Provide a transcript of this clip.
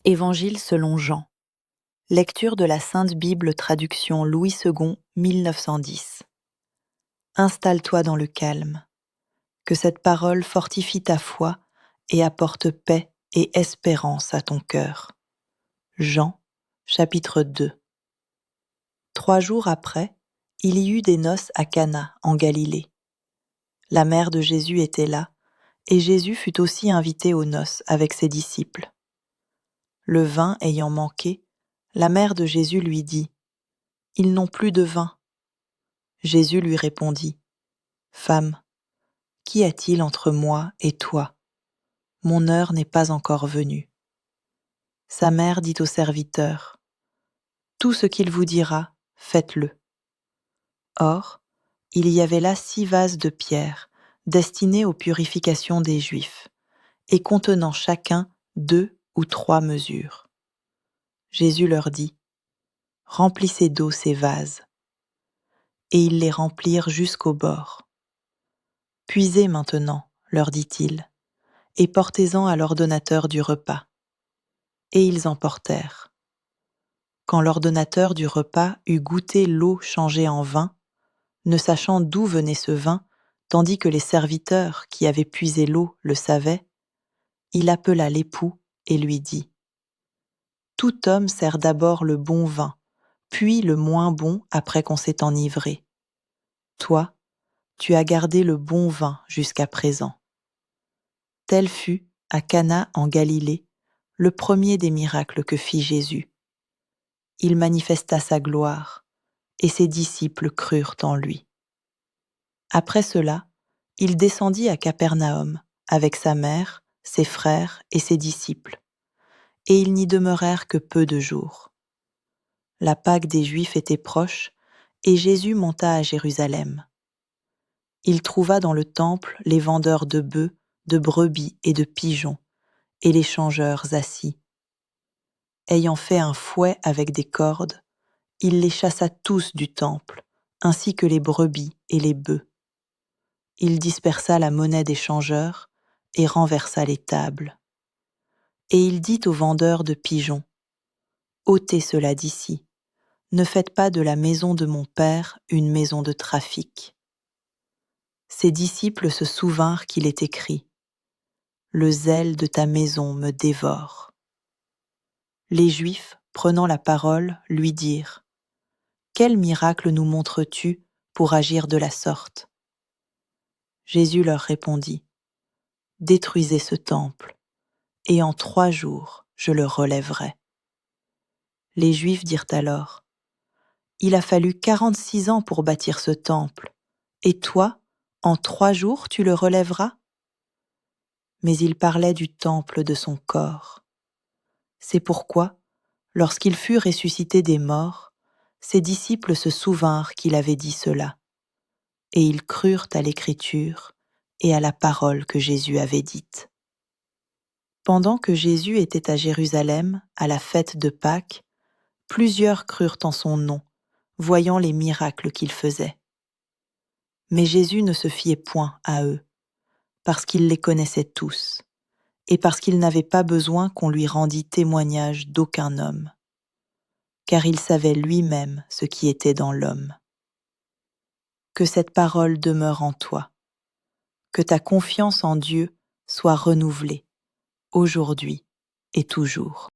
Évangile selon Jean. Lecture de la Sainte Bible traduction Louis II, 1910. Installe-toi dans le calme. Que cette parole fortifie ta foi et apporte paix et espérance à ton cœur. Jean, chapitre 2. 3 jours après, il y eut des noces à Cana, en Galilée. La mère de Jésus était là, et Jésus fut aussi invité aux noces avec ses disciples. Le vin ayant manqué, la mère de Jésus lui dit : « Ils n'ont plus de vin. » Jésus lui répondit : « Femme, qu'y a-t-il entre moi et toi ? Mon heure n'est pas encore venue. » Sa mère dit au serviteur : « Tout ce qu'il vous dira, faites-le. » Or, il y avait là 6 vases de pierre, destinés aux purifications des Juifs, et contenant chacun 2 ou 3 mesures. Jésus leur dit : « Remplissez d'eau ces vases. » Et ils les remplirent jusqu'au bord. « Puisez maintenant, leur dit-il, et portez-en à l'ordonnateur du repas. » Et ils en portèrent. Quand l'ordonnateur du repas eut goûté l'eau changée en vin, ne sachant d'où venait ce vin, tandis que les serviteurs qui avaient puisé l'eau le savaient, il appela l'époux et lui dit : « Tout homme sert d'abord le bon vin, puis le moins bon après qu'on s'est enivré. Toi, tu as gardé le bon vin jusqu'à présent. » Tel fut, à Cana en Galilée, le premier des miracles que fit Jésus. Il manifesta sa gloire, et ses disciples crurent en lui. Après cela, il descendit à Capernaum, avec sa mère, ses frères et ses disciples, et ils n'y demeurèrent que peu de jours. La Pâque des Juifs était proche, et Jésus monta à Jérusalem. Il trouva dans le temple les vendeurs de bœufs, de brebis et de pigeons, et les changeurs assis. Ayant fait un fouet avec des cordes, il les chassa tous du temple, ainsi que les brebis et les bœufs. Il dispersa la monnaie des changeurs et renversa les tables. Et il dit aux vendeurs de pigeons : « Ôtez cela d'ici, ne faites pas de la maison de mon Père une maison de trafic. » Ses disciples se souvinrent qu'il est écrit : « Le zèle de ta maison me dévore. » Les Juifs, prenant la parole, lui dirent : « Quel miracle nous montres-tu pour agir de la sorte ? » Jésus leur répondit : « Détruisez ce temple, et en 3 jours je le relèverai. » Les Juifs dirent alors : « Il a fallu 46 ans pour bâtir ce temple, et toi, en 3 jours tu le relèveras ? » Mais il parlait du temple de son corps. C'est pourquoi, lorsqu'il fut ressuscité des morts, ses disciples se souvinrent qu'il avait dit cela, et ils crurent à l'Écriture et à la parole que Jésus avait dite. Pendant que Jésus était à Jérusalem, à la fête de Pâques, plusieurs crurent en son nom, voyant les miracles qu'il faisait. Mais Jésus ne se fiait point à eux, parce qu'il les connaissait tous, et parce qu'il n'avait pas besoin qu'on lui rendît témoignage d'aucun homme, car il savait lui-même ce qui était dans l'homme. Que cette parole demeure en toi, que ta confiance en Dieu soit renouvelée, aujourd'hui et toujours.